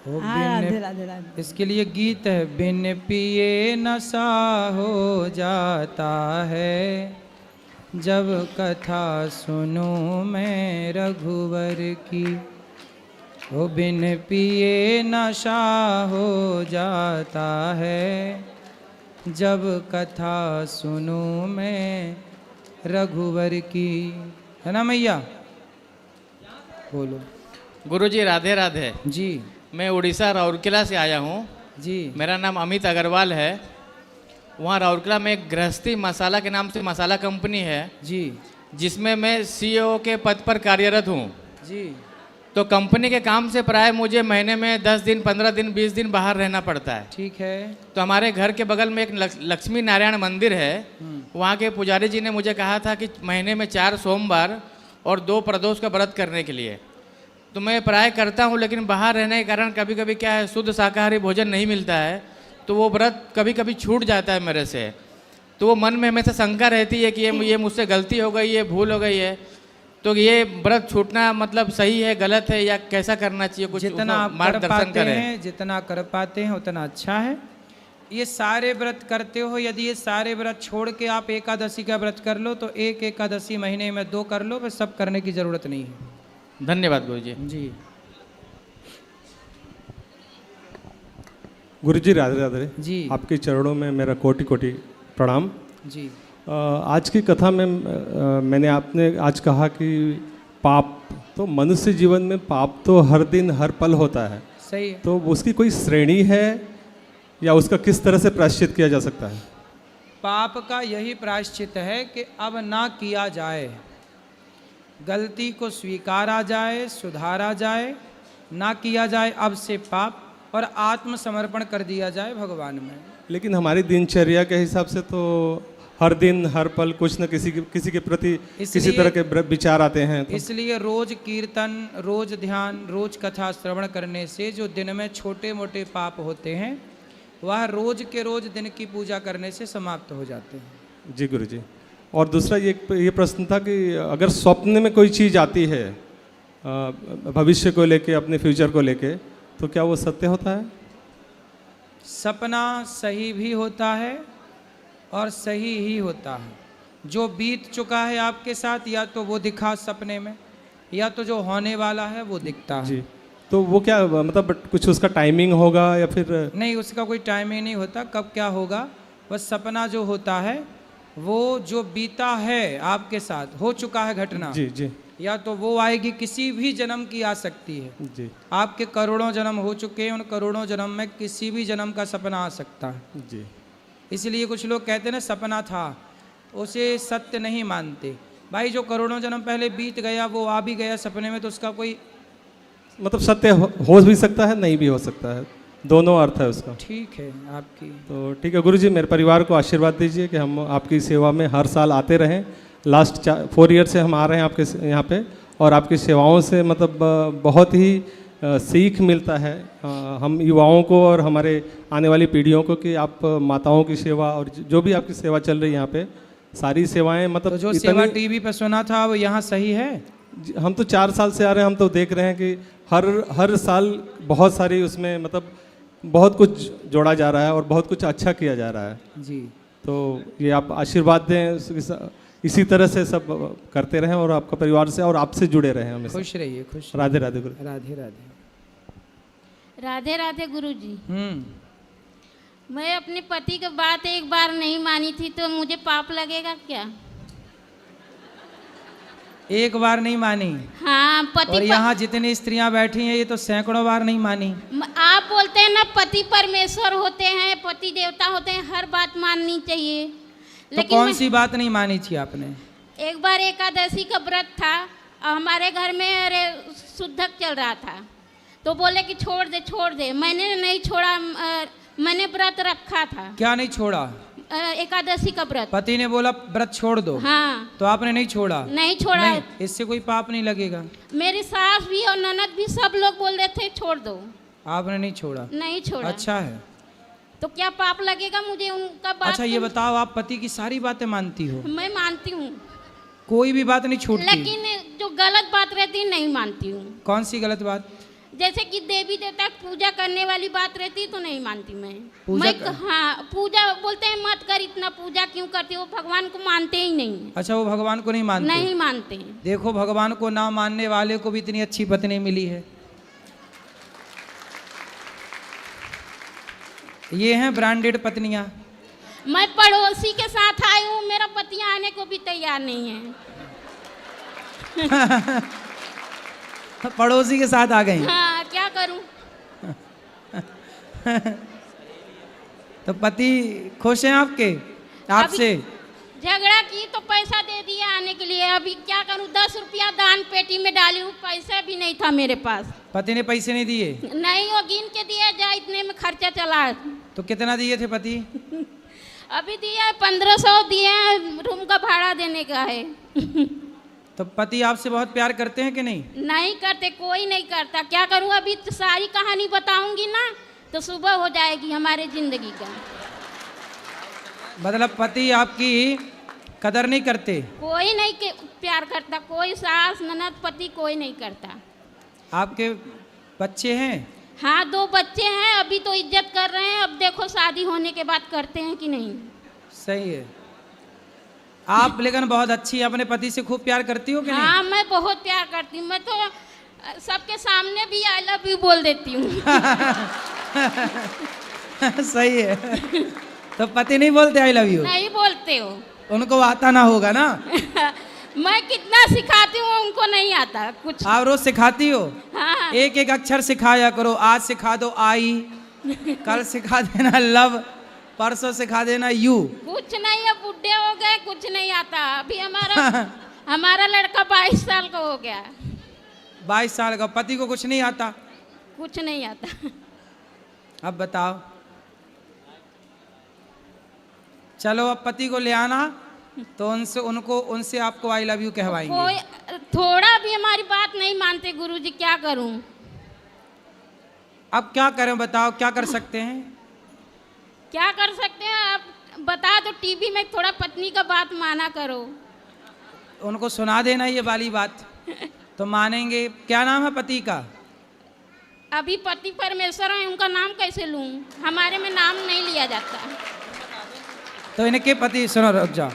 हो हाँ, बिन राधे राधे राधे। इसके लिए गीत है, बिन पिए नशा हो जाता है, जब कथा सुनूं मैं रघुवर की। हो बिन पिए नशा हो जाता है, जब कथा सुनूं मैं रघुवर की। है ना मैया? बोलो। गुरुजी राधे राधे। जी मैं उड़ीसा राउरकेला से आया हूँ। जी मेरा नाम अमित अग्रवाल है। वहाँ राउरकेला में एक गृहस्थी मसाला के नाम से मसाला कंपनी है, जी जिसमें मैं सीईओ के पद पर कार्यरत हूँ। जी तो कंपनी के काम से प्राय मुझे महीने में 10 दिन, 15 दिन, 20 दिन बाहर रहना पड़ता है। ठीक है। तो हमारे घर के बगल में एक लक्ष्मी नारायण मंदिर है। वहाँ के पुजारी जी ने मुझे कहा था कि महीने में 4 सोमवार और 2 प्रदोष का व्रत करने के लिए। तो मैं प्राय करता हूँ, लेकिन बाहर रहने के कारण कभी कभी क्या है, शुद्ध शाकाहारी भोजन नहीं मिलता है, तो वो व्रत कभी कभी छूट जाता है मेरे से। तो वो मन में हमेशा शंका रहती है कि ये मुझसे गलती हो गई है, भूल हो गई है। तो ये व्रत छूटना मतलब सही है, गलत है, या कैसा करना चाहिए? कुछ जितना आप कर मार्गदर्शन पाते करें। हैं, जितना कर पाते हैं उतना अच्छा है। ये सारे व्रत करते हो, यदि ये सारे व्रत छोड़ के आप एकादशी का व्रत कर लो तो एक एकादशी महीने में 2 कर लो, बस सब करने की जरूरत नहीं है। धन्यवाद गुरुजी। जी गुरुजी राधे राधे जी आपके चरणों में मेरा कोटि कोटि प्रणाम। जी आज की कथा में मैंने आपने आज कहा कि पाप, तो मनुष्य जीवन में पाप तो हर दिन हर पल होता है, सही है। तो उसकी कोई श्रेणी है या उसका किस तरह से प्रायश्चित किया जा सकता है? पाप का यही प्रायश्चित है कि अब ना किया जाए, गलती को स्वीकारा जाए, सुधारा जाए, ना किया जाए अब से पाप, और आत्मसमर्पण कर दिया जाए भगवान में। लेकिन हमारी दिनचर्या के हिसाब से तो हर दिन हर पल कुछ न किसी के प्रति किसी तरह के विचार आते हैं, तो इसलिए रोज कीर्तन, रोज ध्यान, रोज कथा श्रवण करने से जो दिन में छोटे मोटे पाप होते हैं वह रोज के रोज दिन की पूजा करने से समाप्त हो जाते हैं। जी गुरुजी। और दूसरा ये प्रश्न था कि अगर स्वप्न में कोई चीज़ आती है भविष्य को लेके, अपने फ्यूचर को लेके, तो क्या वो सत्य होता है? सपना सही भी होता है और सही ही होता है। जो बीत चुका है आपके साथ या तो वो दिखा सपने में, या तो जो होने वाला है वो दिखता है। जी, तो वो क्या मतलब कुछ उसका टाइमिंग होगा या फिर? नहीं, उसका कोई टाइमिंग नहीं होता कब क्या होगा। बस सपना जो होता है वो जो बीता है आपके साथ, हो चुका है घटना, जी जी या तो वो आएगी, किसी भी जन्म की आ सकती है। जी आपके करोड़ों जन्म हो चुके हैं, उन करोड़ों जन्म में किसी भी जन्म का सपना आ सकता है। जी। इसलिए कुछ लोग कहते हैं ना सपना था, उसे सत्य नहीं मानते। भाई जो करोड़ों जन्म पहले बीत गया वो आ भी गया सपने में, तो उसका कोई मतलब सत्य हो भी सकता है, नहीं भी हो सकता है, दोनों अर्थ है उसका। ठीक है आपकी। तो ठीक है गुरुजी, मेरे परिवार को आशीर्वाद दीजिए कि हम आपकी सेवा में हर साल आते रहें। लास्ट 4 ईयर से हम आ रहे हैं आपके यहाँ पे, और आपकी सेवाओं से मतलब बहुत ही सीख मिलता है हम युवाओं को और हमारे आने वाली पीढ़ियों को, कि आप माताओं की सेवा और जो भी आपकी सेवा चल रही है यहाँ पे, सारी सेवाएं मतलब तो जो सेवा टीवी पे सुना था वो यहाँ सही है? हम तो 4 साल से आ रहे हैं, हम तो देख रहे हैं कि हर साल बहुत सारी उसमें मतलब बहुत कुछ जोड़ा जा रहा है और बहुत कुछ अच्छा किया जा रहा है जी। तो ये आप आशीर्वाद दें, इसी तरह से सब करते रहें और आपका परिवार से और आपसे जुड़े रहें हमेशा। खुश रहिए, खुश। राधे राधे गुरु। राधे राधे। राधे राधे गुरुजी। मैं अपने पति की बात एक बार नहीं मानी थी, तो मुझे पाप लगेगा क्या? एक बार नहीं मानी? हाँ, पति और यहाँ जितनी स्त्रियां बैठी हैं ये तो सैकड़ों बार नहीं मानी। आप बोलते हैं ना पति परमेश्वर होते हैं, पति देवता होते हैं, हर बात माननी चाहिए। तो कौन सी बात नहीं मानी थी आपने? एक बार एकादशी का व्रत था और हमारे घर में अरे शुद्धक चल रहा था, तो बोले कि छोड़ दे छोड़ दे। मैंने नहीं छोड़ा, मैंने व्रत रखा था। क्या नहीं छोड़ा? एकादशी का व्रत। पति ने बोला व्रत छोड़ दो। हाँ। तो आपने नहीं छोड़ा? नहीं छोड़ा। नहीं, इससे कोई पाप नहीं लगेगा। मेरी सास भी और ननद भी सब लोग बोल रहे थे छोड़ दो। आपने नहीं छोड़ा? नहीं छोड़ा। अच्छा है। तो क्या पाप लगेगा मुझे उनका बात? अच्छा ये बताओ, आप पति की सारी बातें मानती हो? मैं मानती हूँ, कोई भी बात नहीं छूटती? लेकिन जो गलत बात रहती है नहीं मानती हूँ। कौन सी गलत बात? जैसे कि देवी देवता की पूजा करने वाली बात रहती तो नहीं मानती मैं। पूजा हाँ, पूजा बोलते हैं मत कर, इतना पूजा क्यों करती, वो भगवान को मानते ही नहीं है। अच्छा, वो भगवान को नहीं मानते? नहीं मानते हैं। देखो, भगवान को ना मानने वाले को भी इतनी अच्छी पत्नी मिली है। ये हैं ब्रांडेड पत्नियां। मैं पड़ोसी के साथ आई हूँ, मेरा पति आने को भी तैयार नहीं है। पड़ोसी के साथ आ गई। हाँ, क्या करूं। तो पति खुश हैं आपके आपसे? झगड़ा की तो पैसा दे दिया आने के लिए, अभी क्या करूं, 10 रुपया दान पेटी में डाली हूँ, पैसा भी नहीं था मेरे पास। पति ने पैसे नहीं दिए? नहीं, वो गिन के दिया जा, इतने में खर्चा चला। तो कितना दिए थे पति? अभी दिया 1500 दिए, रूम का भाड़ा देने का है। तो पति आपसे बहुत प्यार करते हैं कि नहीं? नहीं करते, कोई नहीं करता। क्या करूं, अभी तो सारी कहानी बताऊंगी ना तो सुबह हो जाएगी हमारे जिंदगी का। मतलब पति आपकी कदर नहीं करते? कोई नहीं प्यार करता, कोई सास ननद पति कोई नहीं करता। आपके बच्चे हैं? हाँ, 2 बच्चे हैं, अभी तो इज्जत कर रहे हैं, अब देखो शादी होने के बाद करते हैं कि नहीं। सही है। आप लेकिन बहुत अच्छी, अपने पति से खूब प्यार करती हो कि नहीं? हाँ, मैं बहुत प्यार करती हूँ। मैं तो सबके सामने भी आई लव यू बोल देती हूँ। सही है। तो पति नहीं बोलते आई लव यू? नहीं बोलते हो। उनको आता ना होगा ना? मैं कितना सिखाती हूँ, उनको नहीं आता कुछ। आप रोज सिखाती हो? हाँ। एक एक अक्षर सिखाया करो। आज सिखा दो आई, कल सिखा देना लव, परसों सिखा देना यू। कुछ नहीं, अब बुढ़े हो गए, कुछ नहीं आता। अभी हमारा लड़का 22 साल का हो गया। 22 साल का, पति को कुछ नहीं आता? कुछ नहीं आता। अब बताओ। चलो, अब पति को ले आना तो उनसे आपको आई लव यू कहवाएंगे। कोई थोड़ा भी हमारी बात नहीं मानते गुरुजी, क्या करूं। अब क्या करें, बताओ क्या कर सकते हैं? क्या कर सकते हैं आप बता दो, टीवी में थोड़ा पत्नी का बात माना करो। उनको सुना देना ये वाली बात तो मानेंगे। क्या नाम है पति का? अभी पति परमेश्वर है, उनका नाम कैसे लूं, हमारे में नाम नहीं लिया जाता। तो इनके पति, सुनो रुक जाओ,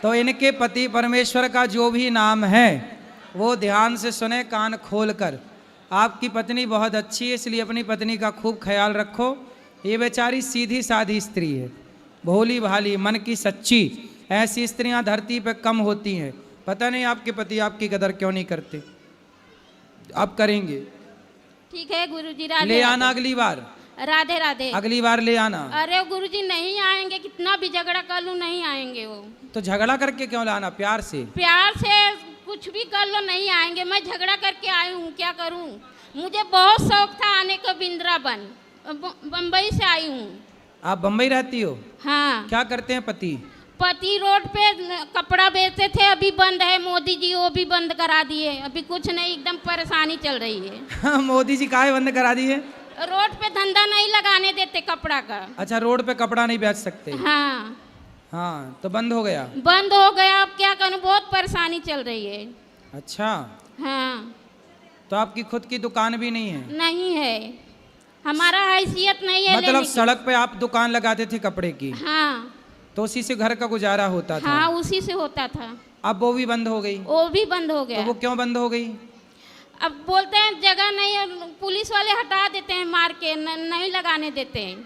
तो इनके पति परमेश्वर का जो भी नाम है वो ध्यान से सुने, कान खोल कर। आपकी पत्नी बहुत अच्छी है, इसलिए अपनी पत्नी का खूब ख्याल रखो। ये बेचारी सीधी साधी स्त्री है, भोली भाली, मन की सच्ची। ऐसी स्त्रियां धरती पे कम होती हैं। पता नहीं आपके पति आपकी कदर क्यों नहीं करते। आप करेंगे? ठीक है गुरुजी, राधे ले आना राधे। अगली बार। राधे राधे। अगली बार ले आना। अरे गुरुजी नहीं आएंगे, कितना भी झगड़ा कर लूं नहीं आएंगे वो। तो झगड़ा करके क्यों लाना? प्यार से। प्यार से कुछ भी कर लो नहीं आएंगे। मैं झगड़ा करके आई हूँ, क्या करूँ। मुझे बहुत शौक था आने का वृंदावन, बम्बई से आई हूँ। आप बम्बई रहती हो? हाँ। क्या करते हैं पति? पति रोड पे कपड़ा बेचते थे, अभी बंद है। मोदी जी वो भी बंद करा दिए, अभी कुछ नहीं, एकदम परेशानी चल रही है। मोदी जी काहे बंद करा दिए? रोड पे धंधा नहीं लगाने देते कपड़ा का। अच्छा, रोड पे कपड़ा नहीं बेच सकते? हाँ। हाँ, तो बंद हो गया? बंद हो गया, अब क्या करूँ, बहुत परेशानी चल रही है। अच्छा। हाँ। तो आपकी खुद की दुकान भी नहीं है? नहीं है, हमारा हैसियत नहीं है। मतलब सड़क पे आप दुकान लगाते थे कपड़े की? हाँ। तो उसी से घर का गुजारा होता था? हाँ, उसी से होता था। अब वो भी बंद हो गई? वो भी बंद हो गया। तो वो क्यों बंद हो गई? अब बोलते हैं जगह नहीं है, पुलिस वाले हटा देते हैं मार के, नहीं लगाने देते हैं।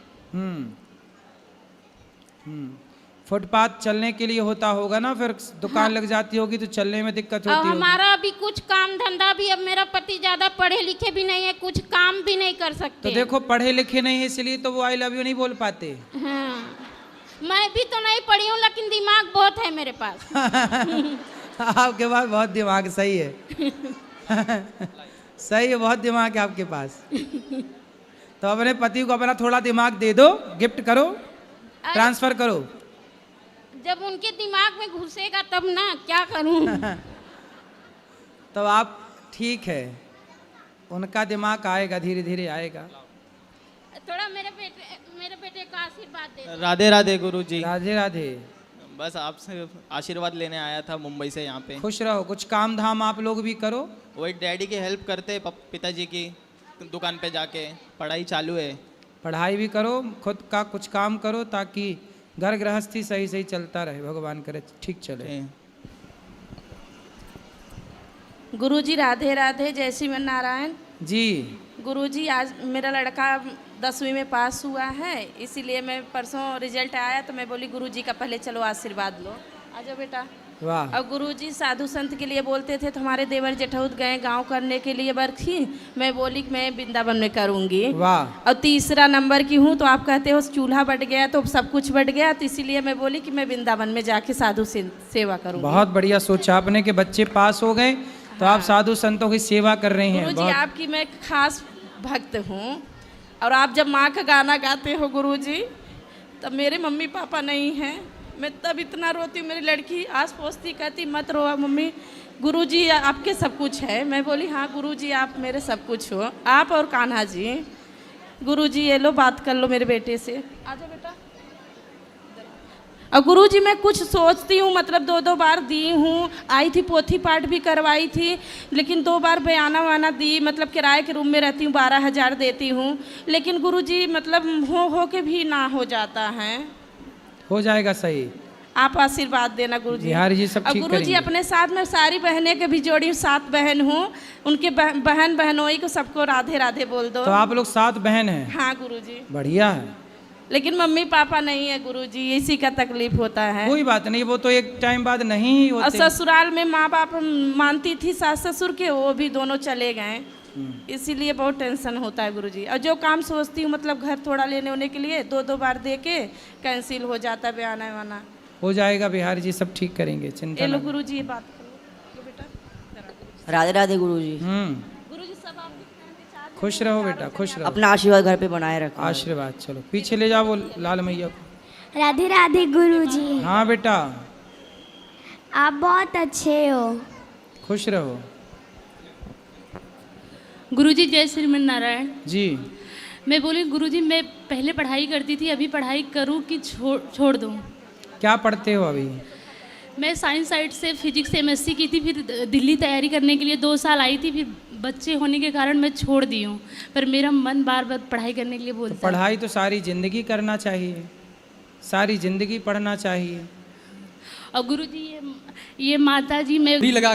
फुटपाथ चलने के लिए होता होगा ना, फिर दुकान लग जाती होगी तो चलने में दिक्कत होती होगी। हमारा अभी कुछ काम धंधा भी, अब मेरा पति ज्यादा पढ़े लिखे भी नहीं है, कुछ काम भी नहीं कर सकते। तो देखो, पढ़े लिखे नहीं है इसलिए तो वो आई लव यू नहीं बोल पाते। हाँ, मैं भी तो नहीं पढ़ी हूँ, लेकिन दिमाग बहुत है मेरे पास। आपके पास बहुत दिमाग, सही है। सही है, बहुत दिमाग है आपके पास। तो अपने पति को अपना थोड़ा दिमाग दे दो, गिफ्ट करो, ट्रांसफर करो। जब उनके दिमाग में घुसेगा तब ना, क्या करूं। तो आप ठीक है, उनका दिमाग आएगा, धीरे धीरे आएगा। थोड़ा मेरे बेटे का आशीर्वाद दे। राधे राधे गुरुजी। राधे राधे। बस आपसे आशीर्वाद लेने आया था मुंबई से यहाँ पे। खुश रहो, कुछ काम धाम आप लोग भी करो। वही डैडी की हेल्प करते पिताजी की, दुकान पे जाके पढ़ाई चालू है। पढ़ाई भी करो, खुद का कुछ काम करो ताकि घर गृहस्थी सही सही चलता रहे, भगवान करे ठीक चले। ए, गुरुजी राधे राधे, जय श्री नारायण। जी गुरुजी आज मेरा लड़का 10वीं में पास हुआ है, इसीलिए मैं परसों रिजल्ट आया तो मैं बोली गुरुजी का पहले चलो आशीर्वाद लो। आजा बेटा। वाह, और गुरुजी साधु संत के लिए बोलते थे तो हमारे देवर जेठौत गए गांव करने के लिए बरखी, मैं बोली कि मैं वृंदावन में करूंगी। वाह, और तीसरा नंबर की हूँ तो आप कहते हो चूल्हा बट गया तो सब कुछ बट गया, तो इसीलिए मैं बोली कि मैं वृंदावन में जाके साधु से सेवा करूंगी। बहुत बढ़िया सोचा आपने कि बच्चे पास हो गए तो आप साधु संतों की सेवा कर रही हैं। गुरुजी बहुत आपकी मैं खास भक्त हूँ, और आप जब माँ का गाना गाते हो गुरुजी तब मेरे मम्मी पापा नहीं हैं, मैं तब इतना रोती हूँ। मेरी लड़की आस पड़ोसी कहती मत रोआ मम्मी, गुरुजी आपके सब कुछ है। मैं बोली हाँ गुरुजी आप मेरे सब कुछ हो, आप और कान्हा जी। गुरुजी ये लो बात कर लो मेरे बेटे से। आजा बेटा। और गुरुजी मैं कुछ सोचती हूँ, मतलब 2-2 बार दी हूँ, आई थी पोथी पाठ भी करवाई थी, लेकिन 2 बार बयाना वाना दी, मतलब किराए के रूम में रहती हूँ 12,000 देती हूँ, लेकिन गुरुजी मतलब हो के भी ना हो जाता है। हो जाएगा सही। आप आशीर्वाद देना गुरुजी। बिहारी जी सब और ठीक गुरुजी करेंगे। अपने साथ में सारी बहनें के भी जोड़ी हूँ, 7 बहन हूँ, उनके बहन बहनोई को सबको राधे राधे बोल दो। तो आप लोग 7 बहन हैं? हाँ गुरुजी। बढ़िया है। लेकिन मम्मी पापा नहीं है गुरुजी, इसी का तकलीफ होता है। कोई बात नहीं, वो तो एक टाइम बाद नहीं ही और होते। ससुराल में माँ बाप मानती थी सास ससुर के, वो भी दोनों चले गए, इसीलिए बहुत टेंशन होता है गुरुजी। और जो काम सोचती हूँ मतलब घर थोड़ा लेने होने के लिए 2-2 बार दे के कैंसिल हो जाता है बयाना वाना। हो जाएगा, बिहारी जी सब ठीक करेंगे, चिंता ये लो ना। गुरुजी ये बात करो। लो बेटा। राधे राधे गुरुजी। गुरुजी सब आप खुश रहो बेटा, खुश रहो। अपना आशीर्वाद घर पे बनाए रखो। आशीर्वाद। चलो पीछे ले जाओ वो लाल मैया को। राधे राधे गुरुजी, हाँ बेटा, आप बहुत अच्छे हो। खुश रहो। गुरुजी जय श्रीमन नारायण। जी मैं बोली गुरुजी मैं पहले पढ़ाई करती थी, अभी पढ़ाई करूं कि छोड़ दूं? क्या पढ़ते हो अभी? मैं साइंस साइड से फिजिक्स से एमएससी की थी, फिर दिल्ली तैयारी करने के लिए 2 साल आई थी, फिर बच्चे होने के कारण मैं छोड़ दी हूँ, पर मेरा मन बार बार पढ़ाई करने के लिए बोलता है। पढ़ाई तो सारी जिंदगी करना चाहिए, सारी जिंदगी पढ़ना चाहिए। और गुरुजी ये माता जी मैं लगा